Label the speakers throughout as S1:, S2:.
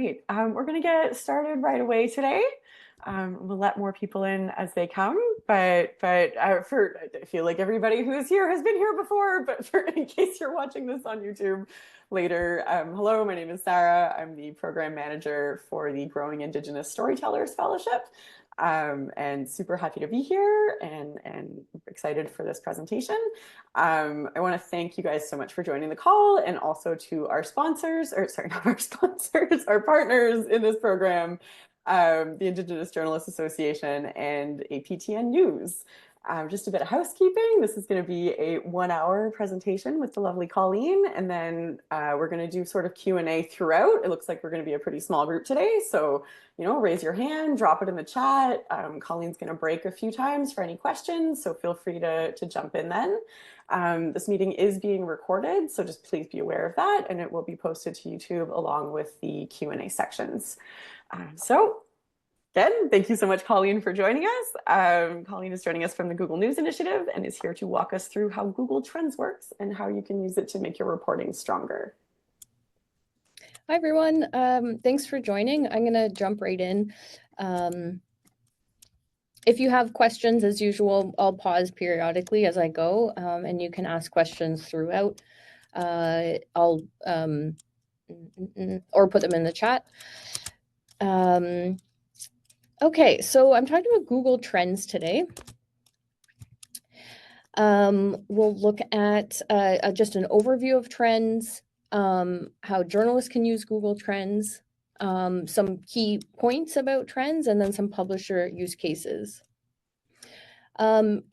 S1: great. We're going to get started right away today. We'll let more people in as they come, but I feel like everybody who's here has been here before, but in case you're watching this on YouTube later, hello, my name is Sarah. I'm the program manager for the Growing Indigenous Storytellers Fellowship. And super happy to be here and excited for this presentation. I want to thank you guys so much for joining the call, and also to our sponsors, or sorry, not our sponsors, our partners in this program, the Indigenous Journalists Association and APTN News. Just a bit of housekeeping. This is going to be a 1-hour presentation with the lovely Colleen, and then we're going to do sort of Q&A throughout. It looks like we're going to be a pretty small group today, so raise your hand, drop it in the chat. Colleen's going to break a few times for any questions, so feel free to jump in then. This meeting is being recorded, so just please be aware of that, and it will be posted to YouTube along with the Q&A sections. So again, thank you so much, Colleen, for joining us. Colleen is joining us from the Google News Initiative and is here to walk us through how Google Trends works and how you can use it to make your reporting stronger.
S2: Hi, everyone. Thanks for joining. I'm going to jump right in. If you have questions, as usual, I'll pause periodically as I go, and you can ask questions throughout. Or put them in the chat. Okay, so I'm talking about Google Trends today. We'll look at just an overview of trends, how journalists can use Google Trends, some key points about trends, and then some publisher use cases.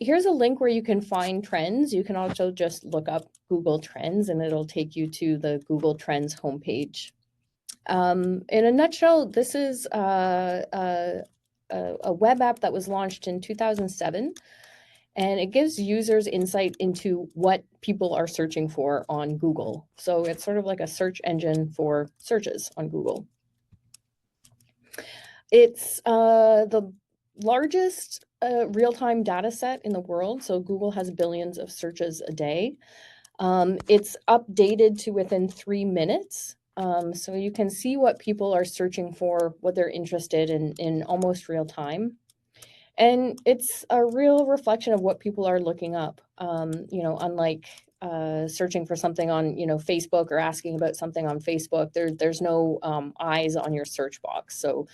S2: Here's a link where you can find trends. You can also just look up Google Trends and it'll take you to the Google Trends homepage. In a nutshell, this is a web app that was launched in 2007, and it gives users insight into what people are searching for on Google. So it's sort of like a search engine for searches on Google. It's the largest real-time data set in the world. So Google has billions of searches a day. It's updated to within 3 minutes. So you can see what people are searching for, what they're interested in almost real time. And it's a real reflection of what people are looking up, unlike searching for something on, Facebook, or asking about something on Facebook. There's no eyes on your search box. So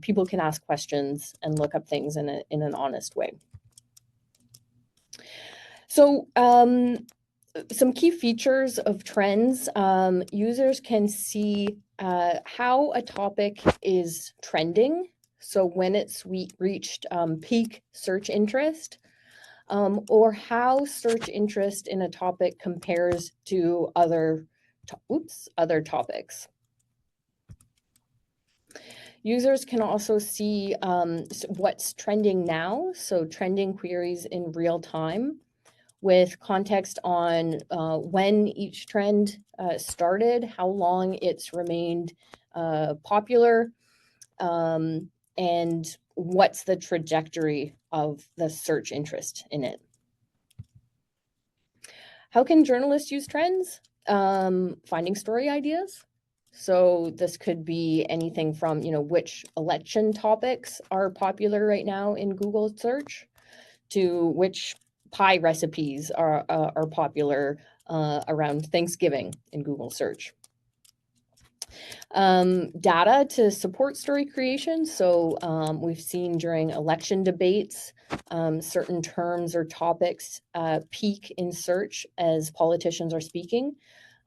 S2: people can ask questions and look up things in an honest way. So some key features of trends: users can see how a topic is trending. So when it's reached peak search interest, or how search interest in a topic compares to other topics. Users can also see what's trending now, so trending queries in real time, with context on when each trend started, how long it's remained popular, and what's the trajectory of the search interest in it. How can journalists use trends? Finding story ideas. So this could be anything from, which election topics are popular right now in Google search, to which pie recipes are popular around Thanksgiving in Google search. Data to support story creation. So we've seen during election debates, certain terms or topics peak in search as politicians are speaking.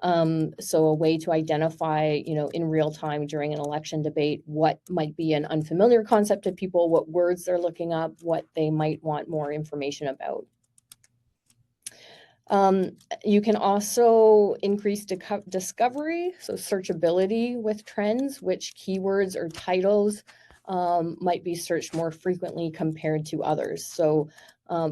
S2: So a way to identify, in real time during an election debate, what might be an unfamiliar concept to people, what words they're looking up, what they might want more information about. You can also increase discovery, so searchability with trends, which keywords or titles might be searched more frequently compared to others. So,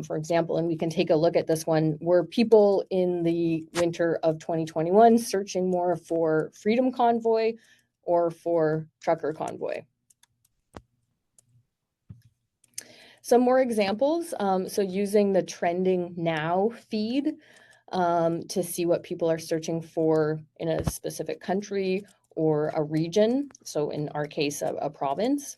S2: for example, and we can take a look at this one, were people in the winter of 2021 searching more for Freedom Convoy or for Trucker Convoy? Some more examples. So using the Trending Now feed to see what people are searching for in a specific country, or a region. So in our case, a province.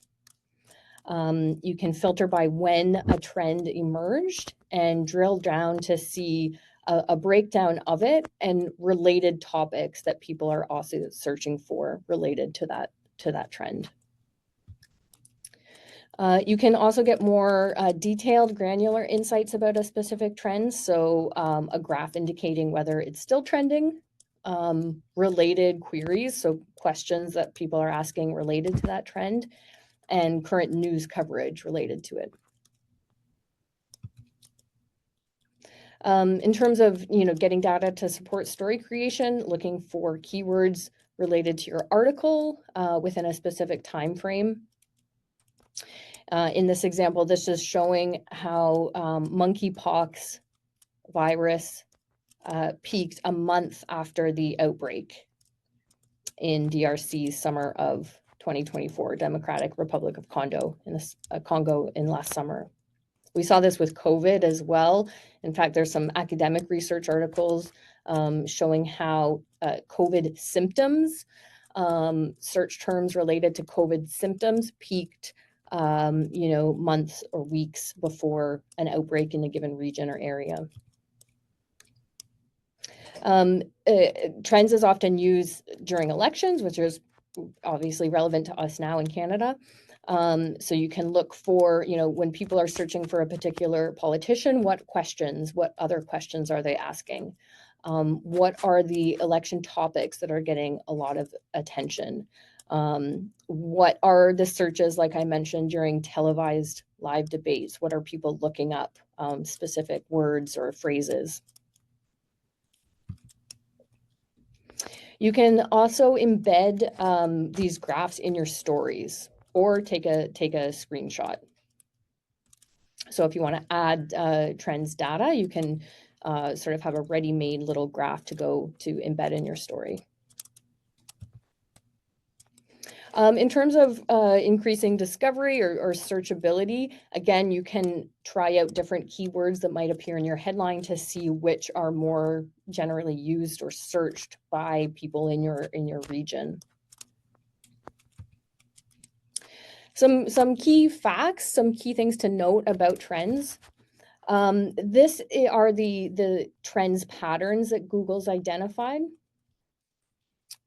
S2: You can filter by when a trend emerged and drill down to see a breakdown of it and related topics that people are also searching for related to that trend. You can also get more detailed, granular insights about a specific trend. So a graph indicating whether it's still trending, related queries, so questions that people are asking related to that trend, and current news coverage related to it. In terms of getting data to support story creation, looking for keywords related to your article within a specific time frame. In this example, this is showing how monkeypox virus peaked a month after the outbreak in DRC summer of 2024, Democratic Republic of Congo in last summer. We saw this with COVID as well. In fact, there's some academic research articles showing how COVID symptoms, search terms related to COVID symptoms peaked months or weeks before an outbreak in a given region or area. Trends is often used during elections, which is obviously relevant to us now in Canada. So you can look for, when people are searching for a particular politician, what other questions are they asking? What are the election topics that are getting a lot of attention? What are the searches, like I mentioned, during televised live debates? What are people looking up, specific words or phrases? You can also embed these graphs in your stories or take a screenshot. So if you want to add trends data, you can sort of have a ready-made little graph to embed in your story. In terms of increasing discovery or searchability, again, you can try out different keywords that might appear in your headline to see which are more generally used or searched by people in your region. Some key facts, some key things to note about trends. This are the trends patterns that Google's identified.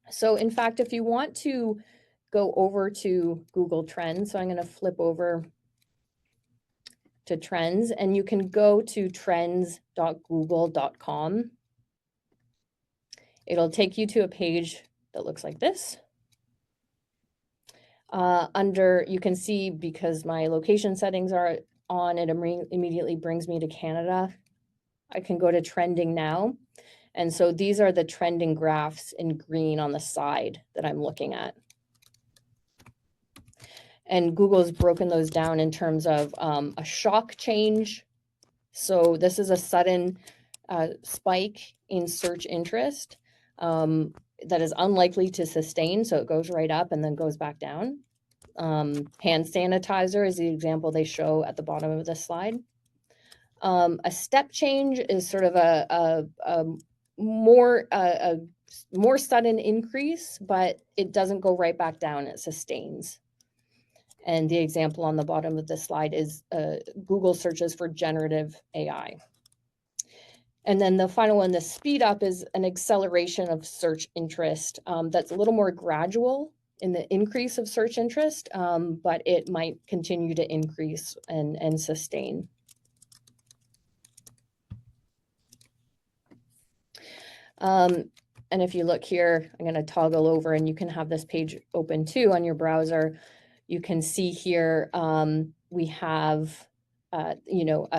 S2: So in fact, if you want to go over to Google Trends, so I'm going to flip over to Trends, and you can go to trends.google.com. It'll take you to a page that looks like this. You can see, because my location settings are on, it immediately brings me to Canada. I can go to trending now. And so these are the trending graphs in green on the side that I'm looking at. And Google's broken those down in terms of a shock change. So this is a sudden spike in search interest that is unlikely to sustain. So it goes right up and then goes back down. Hand sanitizer is the example they show at the bottom of the slide. A step change is sort of a more sudden increase, but it doesn't go right back down, it sustains. And the example on the bottom of the slide is Google searches for generative AI. And then the final one, the speed up, is an acceleration of search interest that's a little more gradual in the increase of search interest, but it might continue to increase and sustain. And if you look here, I'm going to toggle over and you can have this page open too on your browser. You can see here we have, a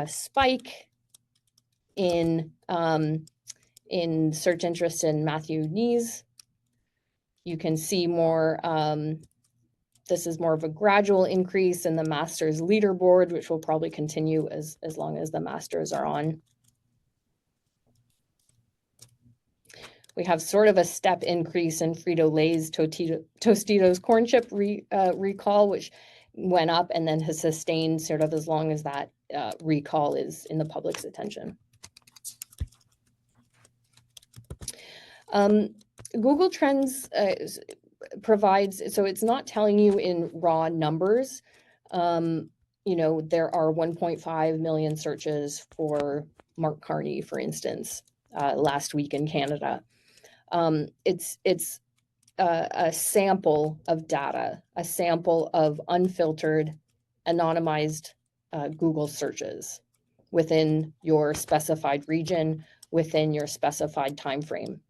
S2: spike in search interest in Matthew Knees. You can see more, this is more of a gradual increase in the Masters leaderboard, which will probably continue as long as the Masters are on. We have sort of a step increase in Frito-Lay's Tostitos corn chip recall, which went up and then has sustained sort of as long as that recall is in the public's attention. Google Trends provides, so it's not telling you in raw numbers. There are 1.5 million searches for Mark Carney, for instance, last week in Canada. It's a sample of data, a sample of unfiltered, anonymized Google searches within your specified region, within your specified time frame.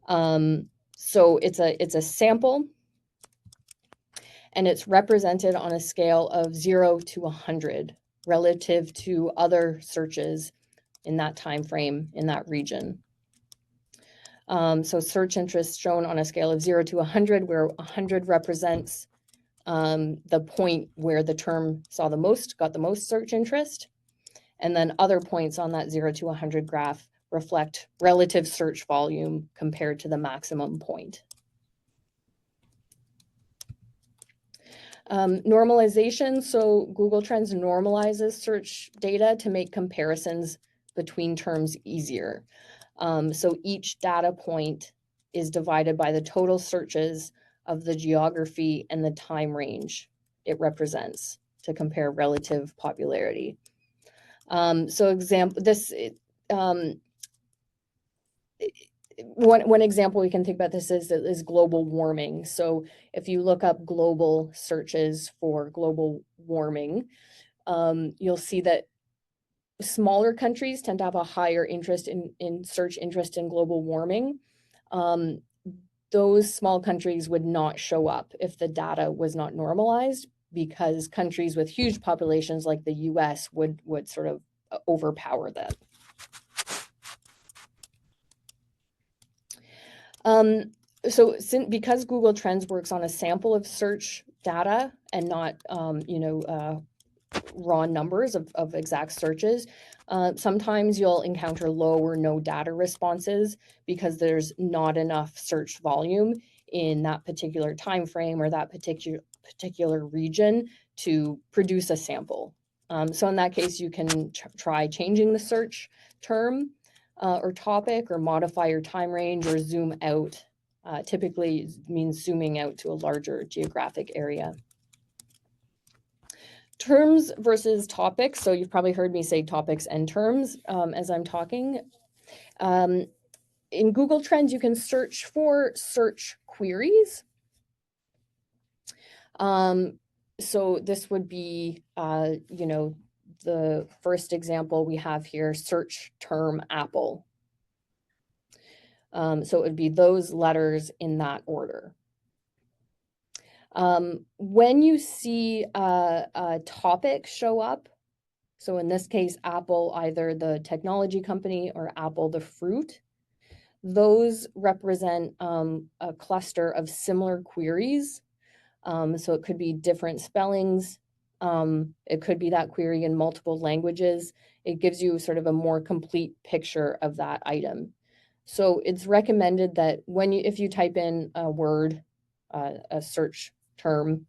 S2: So it's a sample, and it's represented on a scale of 0 to 100 relative to other searches in that time frame in that region. So search interest shown on a scale of 0 to 100, where 100 represents the point where the term got the most search interest. And then other points on that 0 to 100 graph reflect relative search volume compared to the maximum point. Normalization, so Google Trends normalizes search data to make comparisons between terms easier. So each data point is divided by the total searches of the geography and the time range it represents to compare relative popularity. One example we can think about this is global warming. So if you look up global searches for global warming, you'll see that smaller countries tend to have a higher interest in search interest in global warming. Those small countries would not show up if the data was not normalized, because countries with huge populations like the US would sort of overpower that. Because Google Trends works on a sample of search data and not raw numbers of exact searches, sometimes you'll encounter low or no data responses because there's not enough search volume in that particular time frame or that particular region to produce a sample. So in that case, you can try changing the search term or topic, or modify your time range, or zoom out. Typically means zooming out to a larger geographic area. Terms versus topics. So you've probably heard me say topics and terms as I'm talking. In Google Trends, you can search for search queries. So this would be, the first example we have here, search term Apple. So it would be those letters in that order. When you see a topic show up, so in this case, Apple, either the technology company or Apple, the fruit, those represent a cluster of similar queries. So it could be different spellings. It could be that query in multiple languages. It gives you sort of a more complete picture of that item. So it's recommended that if you type in a word, a search term,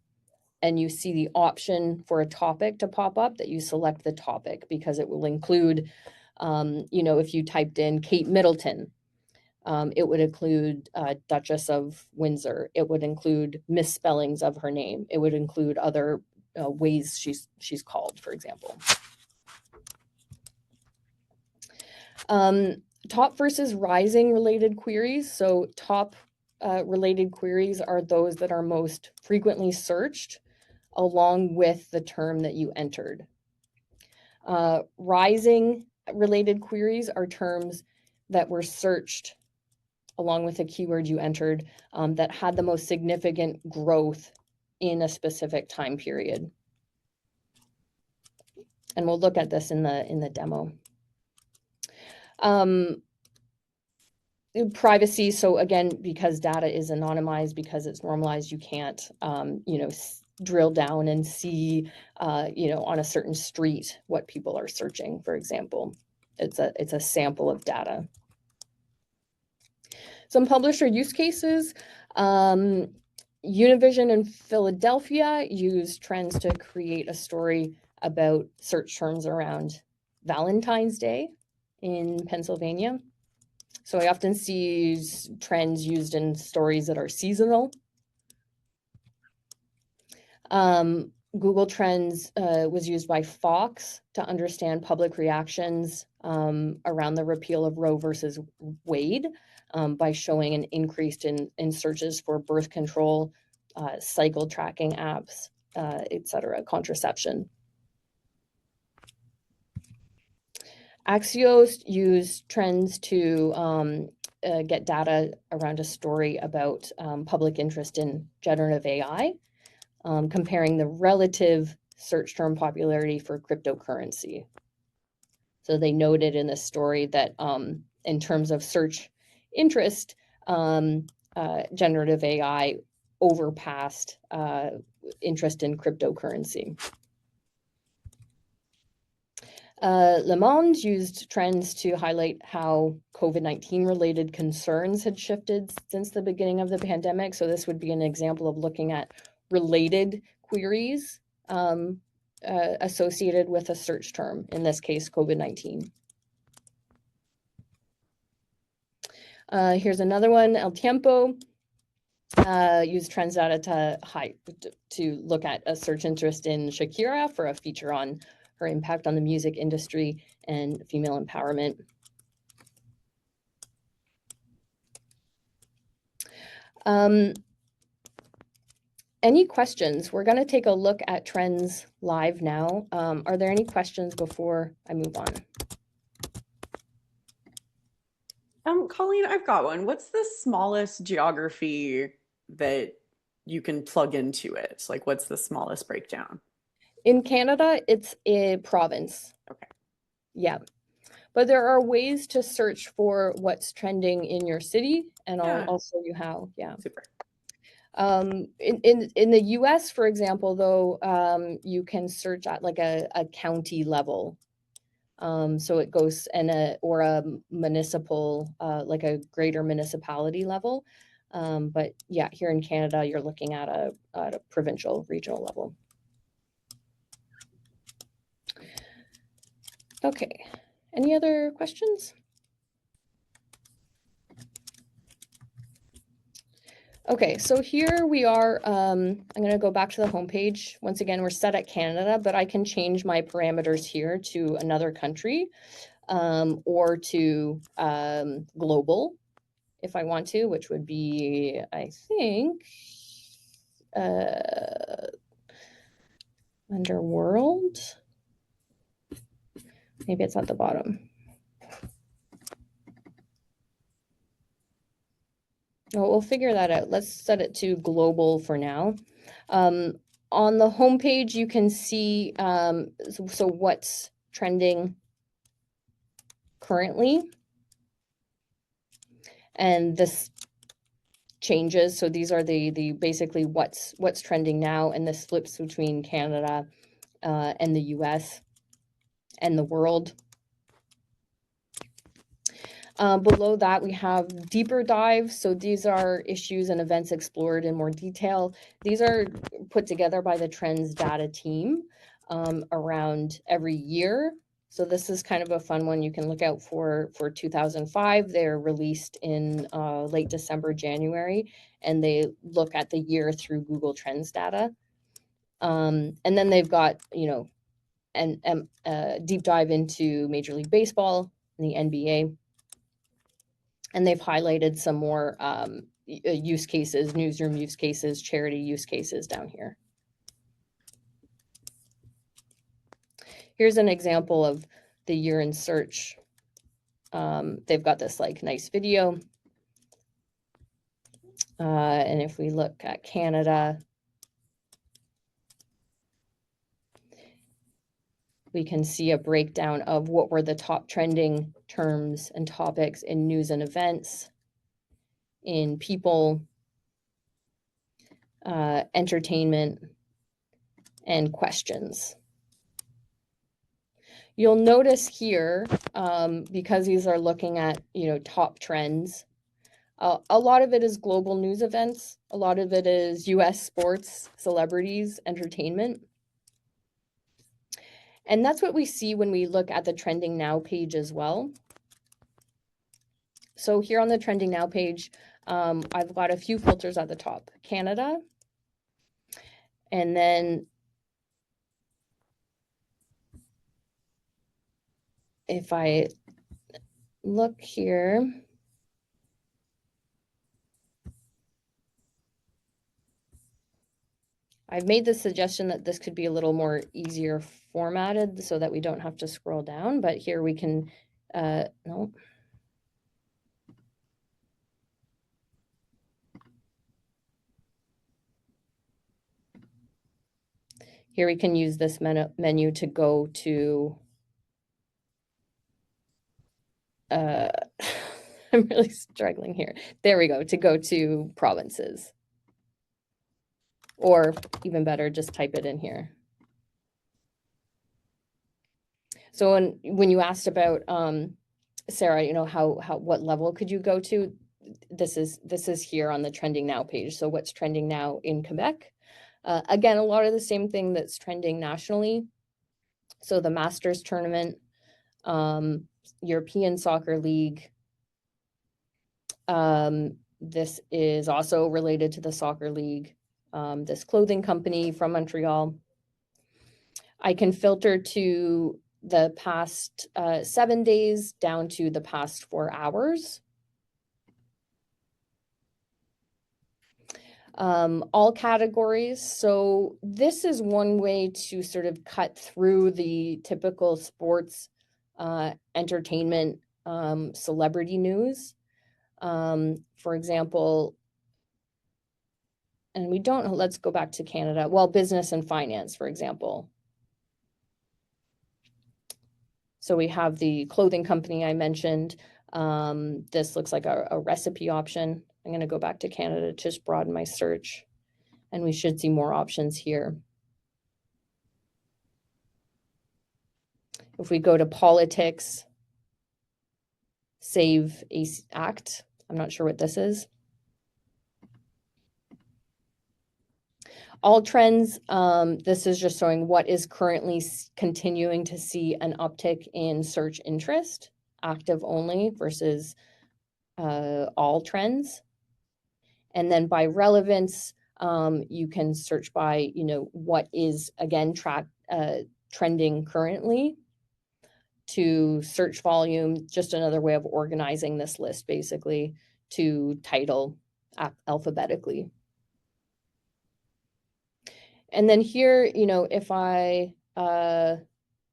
S2: and you see the option for a topic to pop up, that you select the topic, because it will include, if you typed in Kate Middleton, it would include Duchess of Windsor. It would include misspellings of her name. It would include other ways she's called, for example. Top versus rising related queries. So top related queries are those that are most frequently searched along with the term that you entered. Rising related queries are terms that were searched along with a keyword you entered that had the most significant growth in a specific time period. And we'll look at this in the demo. Privacy. So again, because data is anonymized, because it's normalized, you can't, drill down and see, on a certain street what people are searching, for example. It's a sample of data. Some publisher use cases. Univision in Philadelphia used Trends to create a story about search terms around Valentine's Day in Pennsylvania. So I often see trends used in stories that are seasonal. Google Trends was used by Fox to understand public reactions around the repeal of Roe versus Wade by showing an increase in searches for birth control, cycle tracking apps, etc., contraception. Axios used trends to get data around a story about public interest in generative AI. Comparing the relative search term popularity for cryptocurrency. So they noted in this story that in terms of search interest, generative AI overpassed interest in cryptocurrency. Le Monde used trends to highlight how COVID-19 related concerns had shifted since the beginning of the pandemic. So this would be an example of looking at related queries associated with a search term, in this case, COVID-19. Here's another one, El Tiempo used trends data to look at a search interest in Shakira for a feature on her impact on the music industry and female empowerment. Any questions? We're going to take a look at trends live now. Are there any questions before I move on?
S1: Colleen, I've got one. What's the smallest geography that you can plug into it? Like, what's the smallest breakdown?
S2: In Canada, it's a province.
S1: Okay.
S2: Yeah. But there are ways to search for what's trending in your city, and I'll show you how. Yeah.
S1: Super.
S2: In the US, for example, though, you can search at like a county level. So it goes or a municipal, like a greater municipality level. But yeah, here in Canada, you're looking at a provincial, regional level. Okay, any other questions? Okay, so here we are. I'm going to go back to the homepage. Once again, we're set at Canada, but I can change my parameters here to another country or to global if I want to, which would be, I think, under world. Maybe it's at the bottom. Well, we'll figure that out. Let's set it to global for now. On the homepage, you can see so what's trending currently. And this changes. So these are the basically what's trending now, and this flips between Canada and the US and the world. Below that, we have deeper dives. So these are issues and events explored in more detail. These are put together by the Trends Data team around every year. So this is kind of a fun one you can look out for 2005. They're released in late December, January, and they look at the year through Google Trends data. And then they've got, deep dive into Major League Baseball and the NBA. And they've highlighted some more use cases, newsroom use cases, charity use cases down here. Here's an example of the year in search. They've got this like nice video. And if we look at Canada, we can see a breakdown of what were the top trending terms and topics in news and events, in people, entertainment, and questions. You'll notice here, because these are looking at, top trends, a lot of it is global news events. A lot of it is US sports, celebrities, entertainment. And that's what we see when we look at the Trending Now page as well. So here on the Trending Now page, I've got a few filters at the top. Canada, and then if I look here, I've made the suggestion that this could be a little more easier formatted so that we don't have to scroll down, but here we can, no. Here we can use this menu to go to, I'm really struggling here. There we go, to go to provinces. Or even better, just type it in here. So when you asked about, Sarah, you know, what level could you go to? This is here on the Trending Now page. So what's trending now in Quebec? Again, a lot of the same thing that's trending nationally. So the Masters tournament, European Soccer League. This is also related to the soccer league. This clothing company from Montreal. I can filter to the past 7 days down to the past 4 hours. All categories. So this is one way to sort of cut through the typical sports, entertainment, celebrity news. For example, and we don't, let's go back to Canada. Well, business and finance, for example. So we have the clothing company I mentioned. This looks like a recipe option. I'm going to go back to Canada to just broaden my search, and we should see more options here. If we go to politics, Save Act, I'm not sure what this is. All trends, this is just showing what is currently continuing to see an uptick in search interest, active only versus all trends. And then by relevance, you can search by, you know, what is, again, trending currently, to search volume, just another way of organizing this list, basically, to title alphabetically. And then here, you know, if I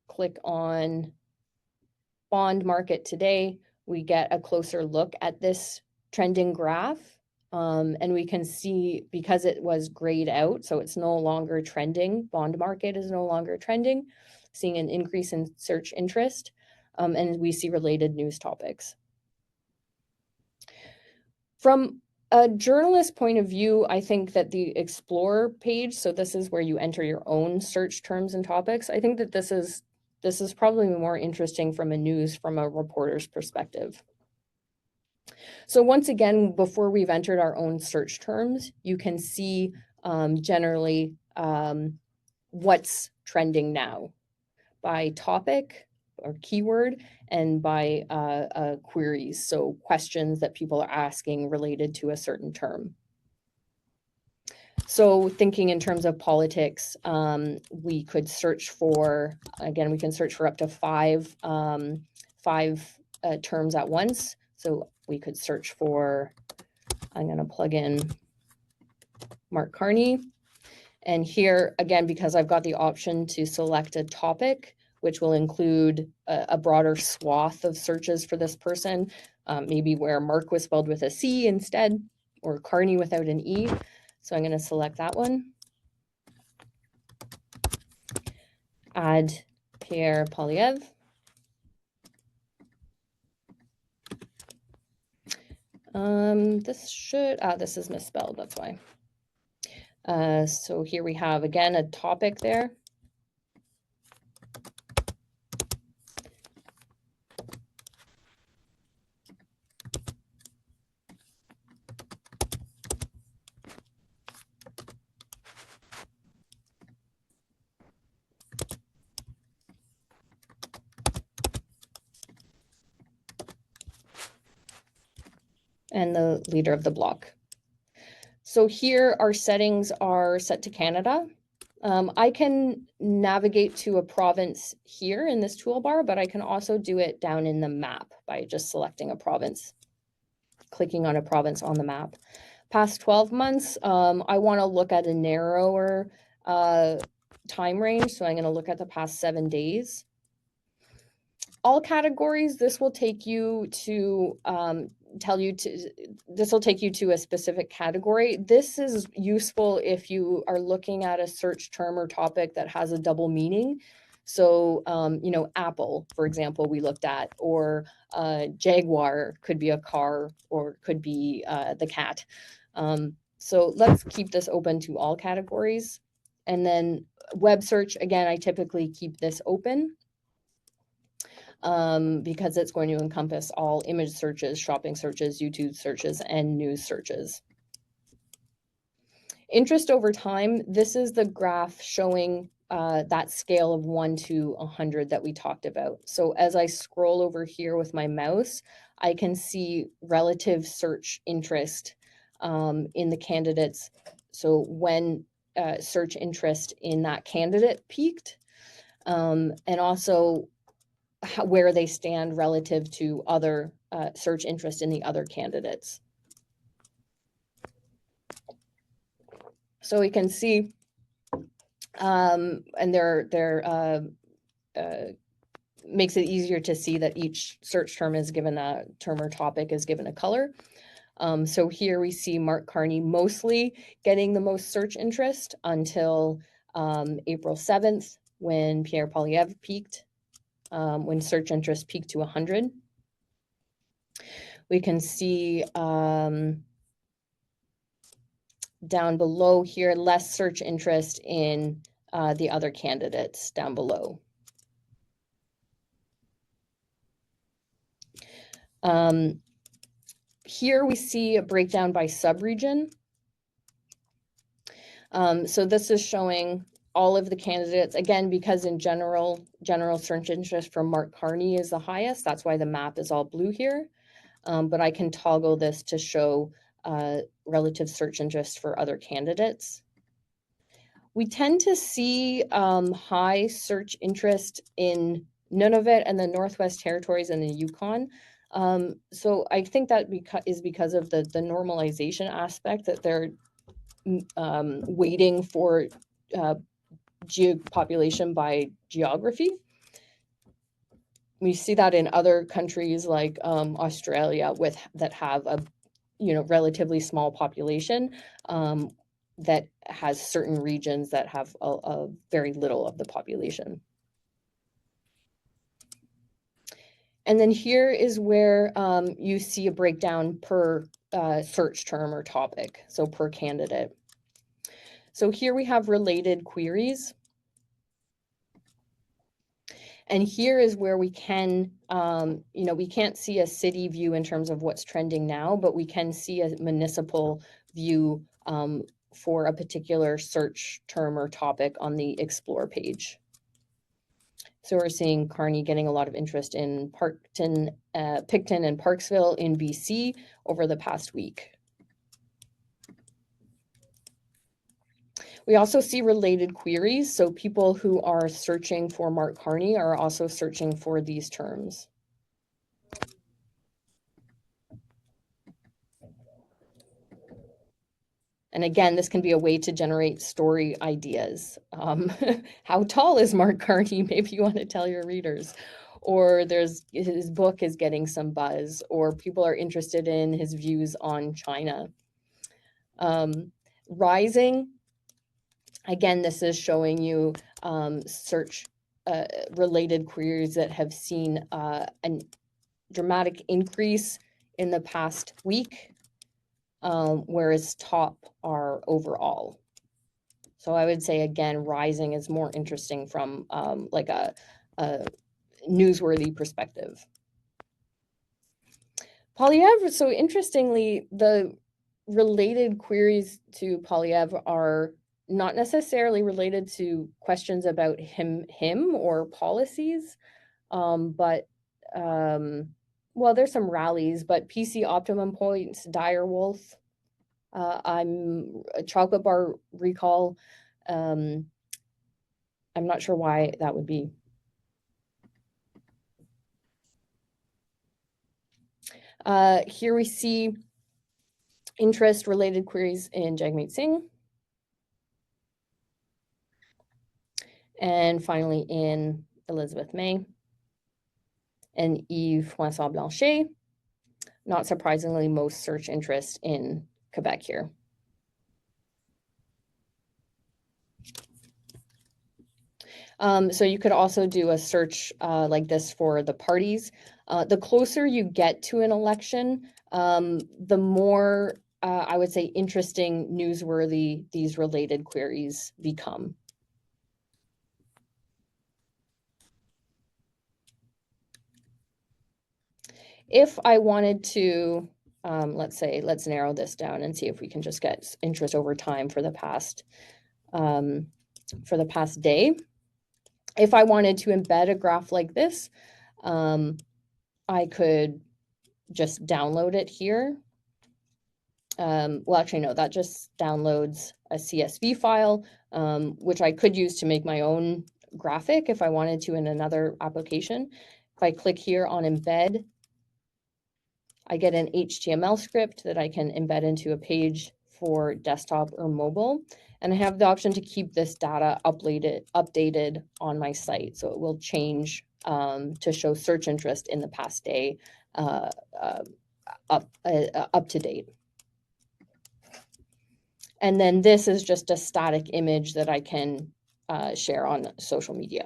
S2: click on bond market today, we get a closer look at this trending graph. And we can see, because it was grayed out, so it's no longer trending, bond market is no longer trending, seeing an increase in search interest, and we see related news topics. From a journalist point of view, I think that the Explore page, so this is where you enter your own search terms and topics, I think that this is probably more interesting from a reporter's perspective. So once again, before we've entered our own search terms, you can see generally what's trending now by topic or keyword and by queries, so questions that people are asking related to a certain term. So thinking in terms of politics, we could search for, again, we can search for up to five terms at once. So we could search for, I'm going to plug in Mark Carney. And here, again, because I've got the option to select a topic, which will include a broader swath of searches for this person, maybe where Mark was spelled with a C instead, or Carney without an E. So I'm going to select that one. Add Pierre Polyev. This is misspelled, that's why. So here we have, again, a topic there. and the leader of the bloc. So here our settings are set to Canada. I can navigate to a province here in this toolbar, but I can also do it down in the map by just selecting a province, clicking on a province on the map. Past 12 months, I want to look at a narrower time range, so I'm going to look at the past 7 days. All categories, this will take you to this will take you to a specific category. This is useful if you are looking at a search term or topic that has a double meaning. So, you know, apple, for example, we looked at, or jaguar could be a car or could be the cat. So let's keep this open to all categories. And then web search, again, I typically keep this open because it's going to encompass all image searches, shopping searches, YouTube searches, and news searches. Interest over time, this is the graph showing that scale of 1 to 100 that we talked about. So as I scroll over here with my mouse, I can see relative search interest in the candidates. So when search interest in that candidate peaked, and also where they stand relative to other search interest in the other candidates. So we can see, and makes it easier to see that each search term is given a term or topic is given a color. So here we see Mark Carney mostly getting the most search interest until April 7th, when Pierre Poilievre peaked. When search interest peaked to 100. We can see down below here, less search interest in the other candidates down below. Here we see a breakdown by subregion. So this is showing all of the candidates, again, because in general search interest for Mark Carney is the highest. That's why the map is all blue here. But I can toggle this to show relative search interest for other candidates. We tend to see high search interest in Nunavut and the Northwest Territories and the Yukon. So I think that is because of the normalization aspect, that they're waiting for population by geography. We see that in other countries like Australia that have a relatively small population that has certain regions that have a very little of the population. And then here is where you see a breakdown per search term or topic, so per candidate. So here we have related queries. And here is where we can, we can't see a city view in terms of what's trending now, but we can see a municipal view for a particular search term or topic on the Explore page. So we're seeing Carney getting a lot of interest in Picton and Parksville in BC over the past week. We also see related queries. So people who are searching for Mark Carney are also searching for these terms. And again, this can be a way to generate story ideas. How tall is Mark Carney? Maybe you want to tell your readers. Or his book is getting some buzz, or people are interested in his views on China. Rising. Again, this is showing you search related queries that have seen a dramatic increase in the past week, whereas top are overall. So I would say, again, rising is more interesting from like a newsworthy perspective. Poilievre, so interestingly, the related queries to Poilievre are not necessarily related to questions about him or policies, but well, there's some rallies, but PC Optimum Points, Dire Wolf, I'm a chocolate bar recall. I'm not sure why that would be. Here we see interest-related queries in Jagmeet Singh. And finally in Elizabeth May and Yves François Blanchet. Not surprisingly, most search interest in Quebec here. So you could also do a search like this for the parties. The closer you get to an election, the more, I would say, interesting, newsworthy these related queries become. If I wanted to, let's narrow this down and see if we can just get interest over time for the past day. If I wanted to embed a graph like this, I could just download it here. Well, actually, no, that just downloads a CSV file, which I could use to make my own graphic if I wanted to in another application. If I click here on embed, I get an HTML script that I can embed into a page for desktop or mobile. And I have the option to keep this data updated on my site. So it will change to show search interest in the past day up to date. And then this is just a static image that I can share on social media.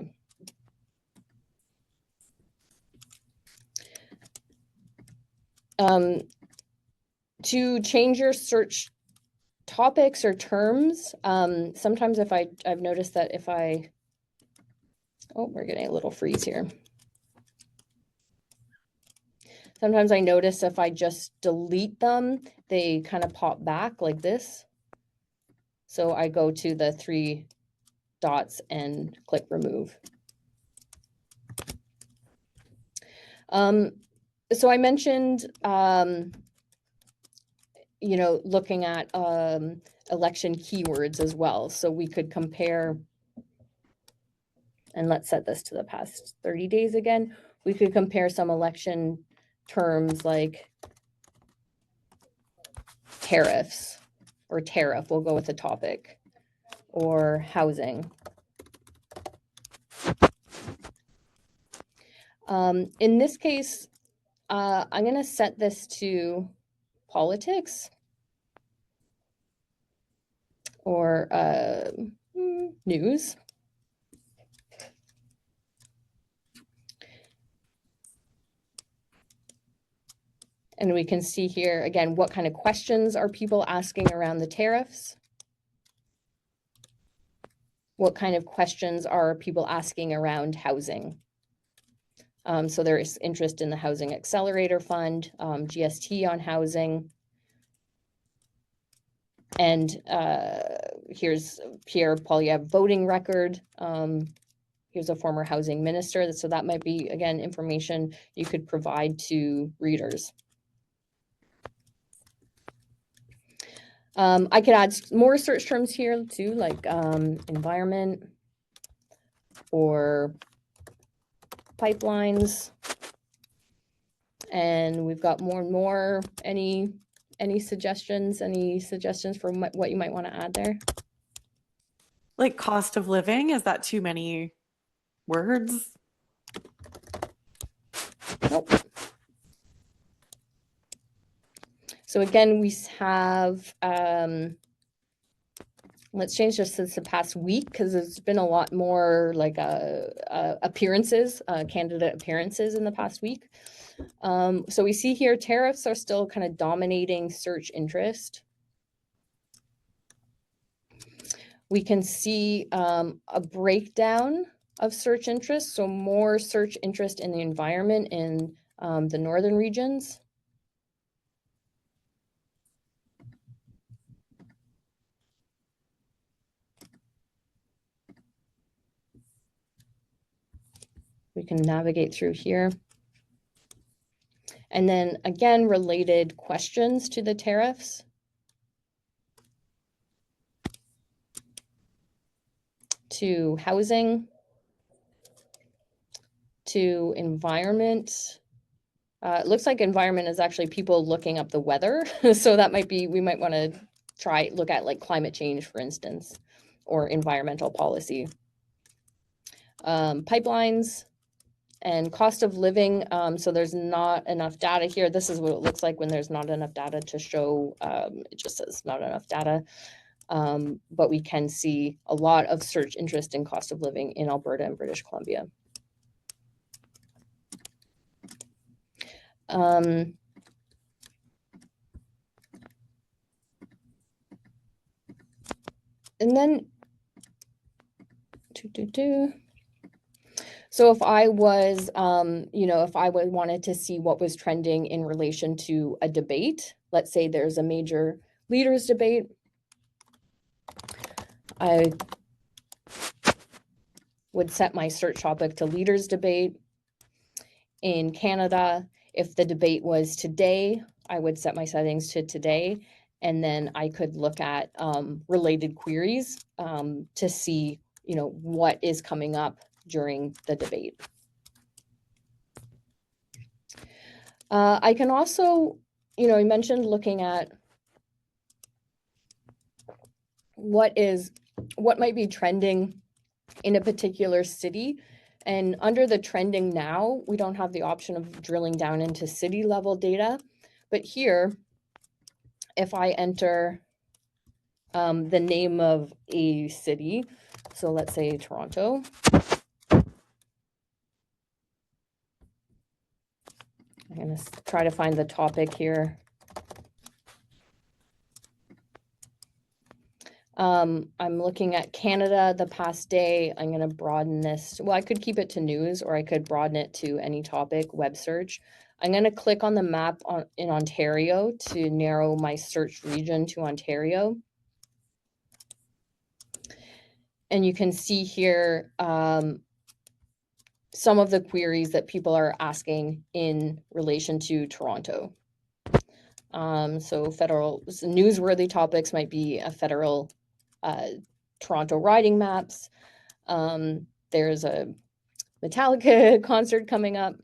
S2: To change your search topics or terms, sometimes I've noticed that if I, oh, we're getting a little freeze here. Sometimes I notice if I just delete them, they kind of pop back like this. So I go to the 3 dots and click remove. So I mentioned, you know, looking at election keywords as well. So we could compare, and let's set this to the past 30 days again. We could compare some election terms like tariffs or tariff, we'll go with the topic, or housing. In this case, I'm going to set this to politics or news. And we can see here, again, what kind of questions are people asking around the tariffs? What kind of questions are people asking around housing? So there is interest in the Housing Accelerator Fund, GST on housing. And here's Pierre Poilievre voting record. Here's a former housing minister. So that might be, again, information you could provide to readers. I could add more search terms here too, like environment or pipelines. And we've got more and more. Any suggestions? Any suggestions for what you might want to add there?
S1: Like cost of living, is that too many words?
S2: Nope. So again, we have, let's change this since the past week, because it's been a lot more like appearances, candidate appearances in the past week. So we see here tariffs are still kind of dominating search interest. We can see a breakdown of search interest, so more search interest in the environment in the northern regions. We can navigate through here. And then again, related questions to the tariffs. To housing, to environment. It looks like environment is actually people looking up the weather. So that might be, we might want to look at like climate change, for instance, or environmental policy. Pipelines and cost of living. So there's not enough data here. This is what it looks like when there's not enough data to show. It just says not enough data. But we can see a lot of search interest in cost of living in Alberta and British Columbia. And then, so if I was, if I wanted to see what was trending in relation to a debate, let's say there's a major leaders debate, I would set my search topic to leaders debate. In Canada, if the debate was today, I would set my settings to today, and then I could look at related queries to see, what is coming up during the debate. I can also, I mentioned looking at what might be trending in a particular city. And under the trending now, we don't have the option of drilling down into city level data. But here, if I enter the name of a city, so let's say Toronto. I'm going to try to find the topic here. I'm looking at Canada the past day. I'm going to broaden this. Well, I could keep it to news, or I could broaden it to any topic, web search. I'm going to click on the map in Ontario to narrow my search region to Ontario. And you can see here some of the queries that people are asking in relation to Toronto. So newsworthy topics might be a federal Toronto riding maps. There's a Metallica concert coming up.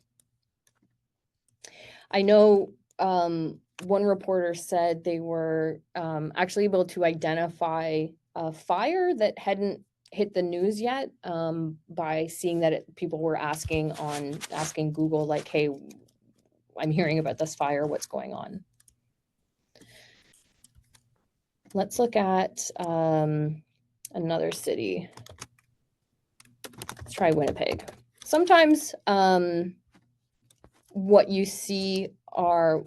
S2: I know one reporter said they were actually able to identify a fire that hadn't hit the news yet by seeing that people were asking Google, like, hey, I'm hearing about this fire, what's going on? Let's look at another city. Let's try Winnipeg. Sometimes what you see are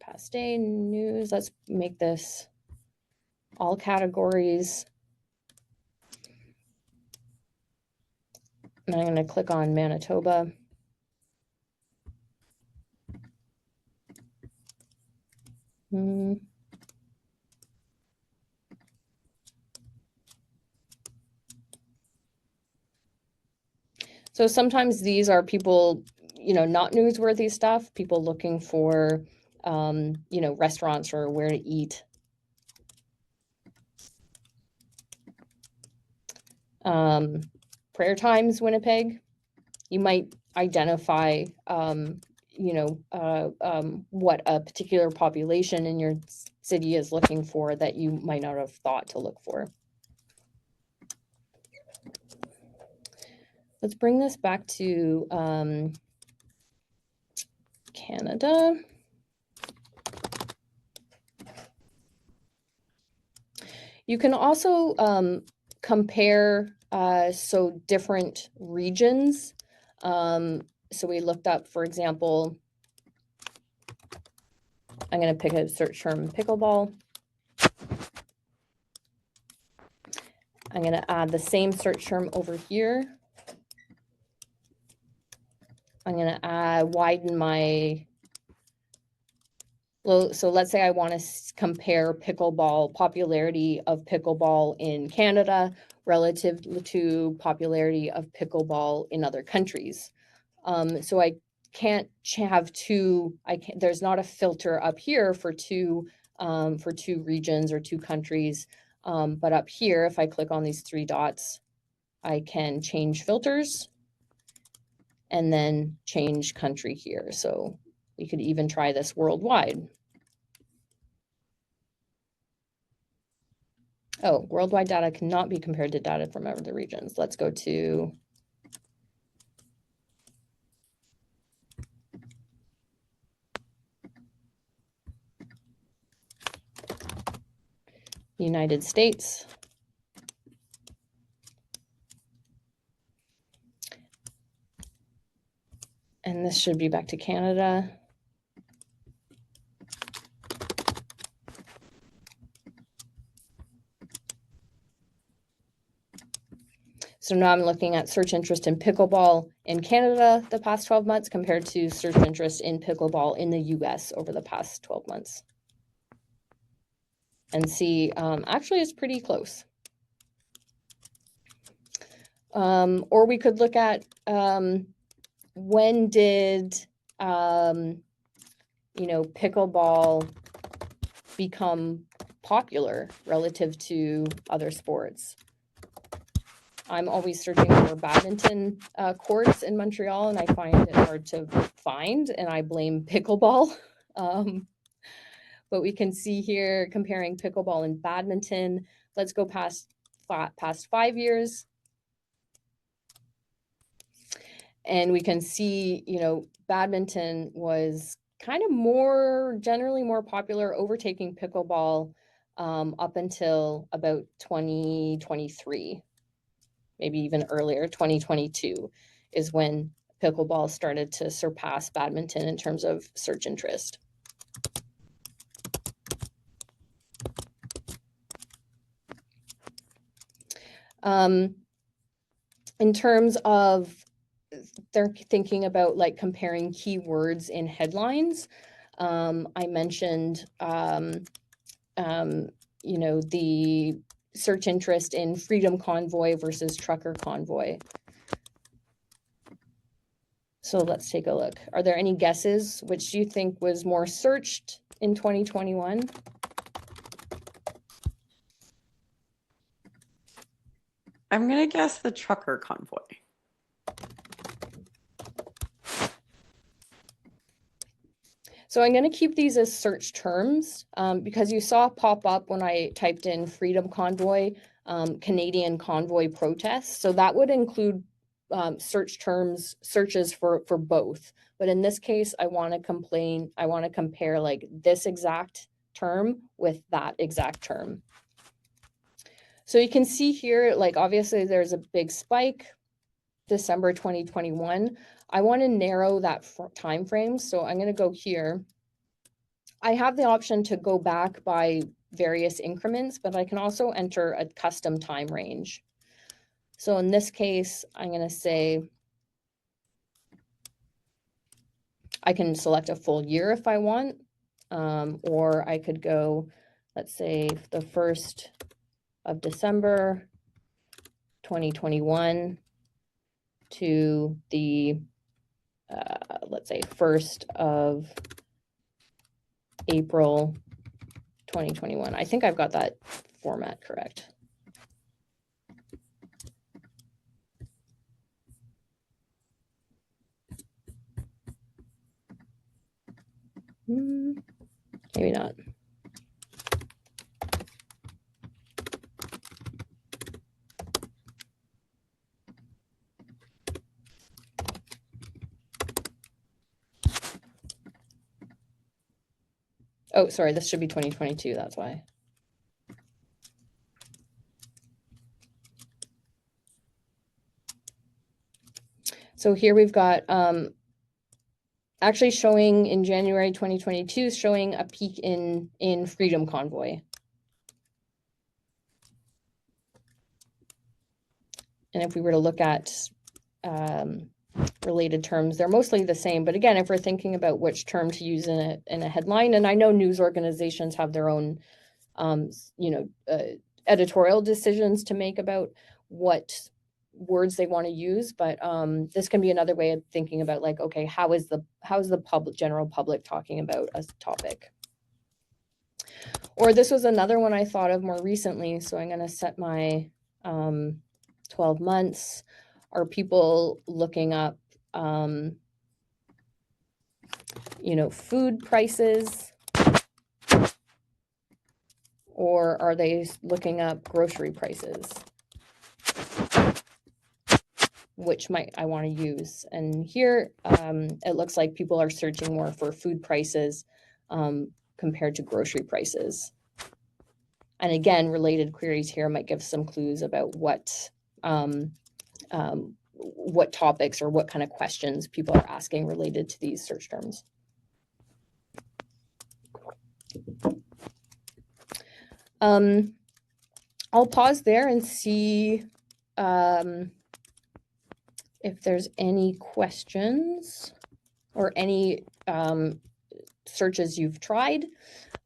S2: past day news. Let's make this all categories. And I'm going to click on Manitoba. So sometimes these are people, not newsworthy stuff, people looking for, restaurants or where to eat. Prayer times, Winnipeg. You might identify, what a particular population in your city is looking for that you might not have thought to look for. Let's bring this back to Canada. You can also compare different regions. So we looked up, for example, I'm going to pick a search term, pickleball. I'm going to add the same search term over here. I'm going to widen my, so let's say I want to compare popularity of pickleball in Canada relative to popularity of pickleball in other countries. So I can't have two, there's not a filter up here for two regions or two countries. But up here, if I click on these three dots, I can change filters and then change country here. So we could even try this worldwide. Oh, worldwide data cannot be compared to data from other regions. Let's go to United States. And this should be back to Canada. So now I'm looking at search interest in pickleball in Canada the past 12 months compared to search interest in pickleball in the US over the past 12 months. And see, actually it's pretty close. Or we could look at when did, pickleball become popular relative to other sports. I'm always searching for badminton courts in Montreal, and I find it hard to find, and I blame pickleball. But we can see here comparing pickleball and badminton. Let's go past 5 years. And we can see, badminton was kind of generally more popular, overtaking pickleball up until about 2023. Maybe even earlier, 2022 is when pickleball started to surpass badminton in terms of search interest. In terms of, they're thinking about like comparing keywords in headlines. I mentioned, the search interest in Freedom Convoy versus Trucker Convoy. So let's take a look. Are there any guesses? Which do you think was more searched in 2021?
S1: I'm going to guess the Trucker Convoy.
S2: So I'm going to keep these as search terms because you saw pop up when I typed in Freedom Convoy, Canadian Convoy protests. So that would include searches for both. But in this case, I want to compare like this exact term with that exact term. So you can see here, like obviously there's a big spike, December 2021. I want to narrow that time frame. So I'm going to go here. I have the option to go back by various increments, but I can also enter a custom time range. So in this case, I'm going to say I can select a full year if I want, or I could go, let's say the 1st of December 2021 to the let's say 1st of April 2021. I think I've got that format correct. Maybe not. Oh, sorry, this should be 2022, that's why. So here we've got actually showing in January 2022, showing a peak in Freedom Convoy. And if we were to look at related terms, they're mostly the same. But again, if we're thinking about which term to use in a headline, and I know news organizations have their own, editorial decisions to make about what words they want to use, but this can be another way of thinking about, like, okay, how is the general public talking about a topic? Or this was another one I thought of more recently, so I'm going to set my 12 months. Are people looking up food prices, or are they looking up grocery prices? Which might I want to use? And here it looks like people are searching more for food prices compared to grocery prices. And again, related queries here might give some clues about what topics or what kind of questions people are asking related to these search terms. I'll pause there and see if there's any questions or any searches you've tried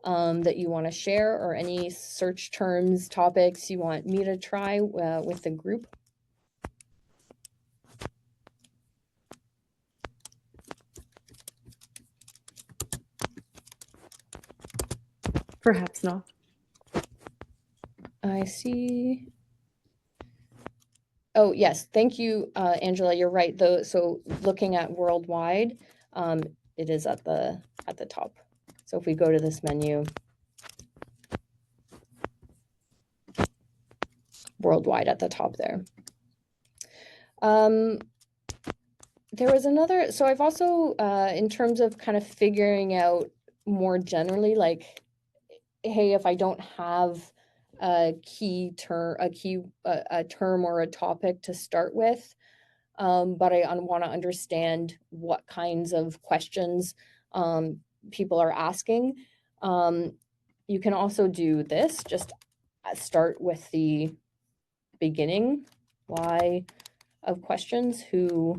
S2: that you want to share, or any search terms, topics you want me to try with the group.
S1: Perhaps not.
S2: I see. Oh, yes. Thank you, Angela. You're right, though. So looking at worldwide, it is at the top. So if we go to this menu, worldwide at the top there. There was another, so I've also, in terms of kind of figuring out more generally, like, hey, if I don't have a term or a topic to start with, but I want to understand what kinds of questions people are asking. You can also do this, just start with the beginning, why of questions: who,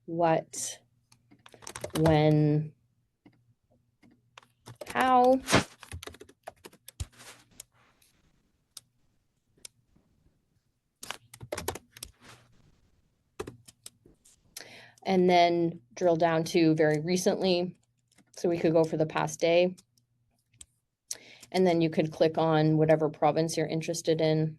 S2: what, when, how. And then drill down to very recently. So we could go for the past day. And then you could click on whatever province you're interested in.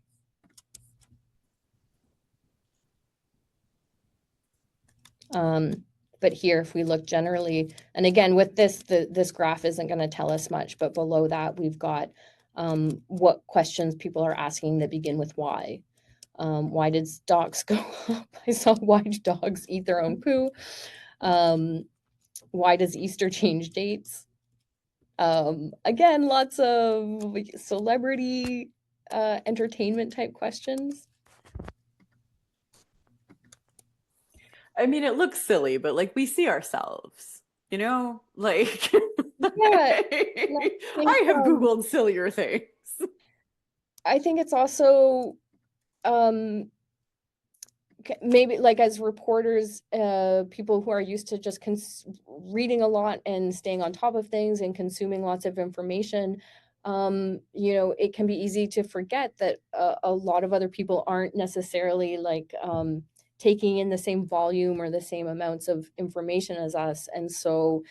S2: But here, if we look generally, and again, with this, this graph isn't going to tell us much, but below that, we've got what questions people are asking that begin with why. Why did stocks go up? I saw, why do dogs eat their own poo? Why does Easter change dates? Again, lots of celebrity entertainment type questions.
S1: I mean, it looks silly, but like, we see ourselves, like,
S2: yeah,
S1: I have Googled sillier things.
S2: I think it's also maybe, like, as reporters, people who are used to just reading a lot and staying on top of things and consuming lots of information, it can be easy to forget that a lot of other people aren't necessarily like taking in the same volume or the same amounts of information as us. And so,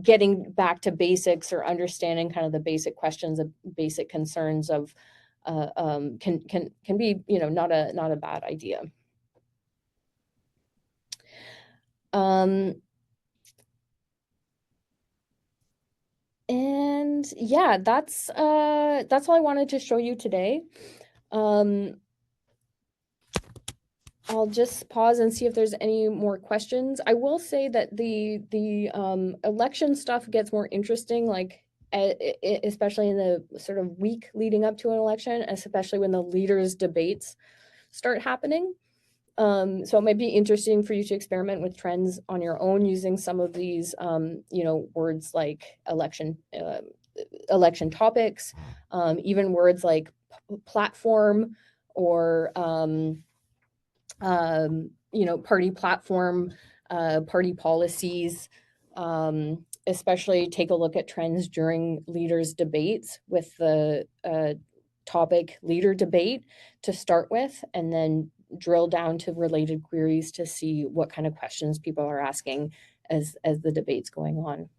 S2: getting back to basics or understanding kind of the basic questions, of basic concerns of can be, not a bad idea. And yeah, that's all I wanted to show you today. I'll just pause and see if there's any more questions. I will say that the election stuff gets more interesting, like especially in the sort of week leading up to an election, especially when the leaders' debates start happening. So it might be interesting for you to experiment with trends on your own using some of these, words like election topics, even words like platform or party platform, party policies. Especially take a look at trends during leaders' debates with the topic leader debate to start with, and then drill down to related queries to see what kind of questions people are asking as the debate's going on.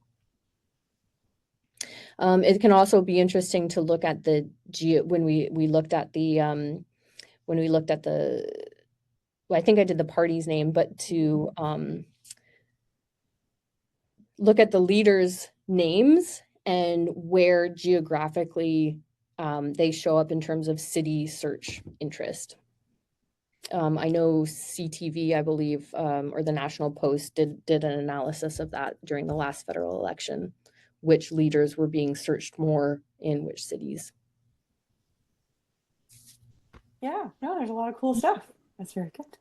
S2: It can also be interesting to look at when we looked at the well, I think I did the party's name, but to look at the leaders' names and where geographically they show up in terms of city search interest. I know CTV, I believe, or the National Post did an analysis of that during the last federal election, which leaders were being searched more in which cities.
S1: Yeah, no, there's a lot of cool stuff. That's very good.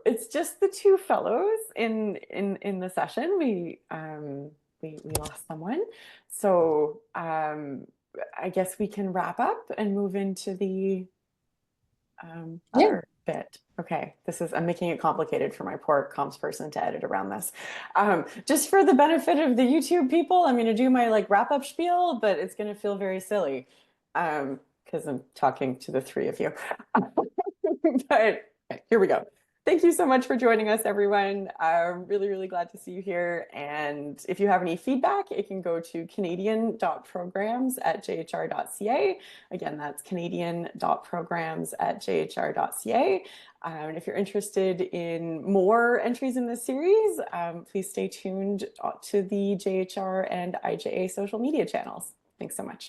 S1: It's just the two fellows in the session. We lost someone, so I guess we can wrap up and move into the other bit. Okay, I'm making it complicated for my poor comms person to edit around this. Just for the benefit of the YouTube people, I'm going to do my like wrap up spiel, but it's going to feel very silly because I'm talking to the three of you. But okay, here we go. Thank you so much for joining us, everyone. I'm really, really glad to see you here. And if you have any feedback, it can go to canadian.programs@jhr.ca. Again, that's canadian.programs@jhr.ca. And if you're interested in more entries in this series, please stay tuned to the JHR and IJA social media channels. Thanks so much.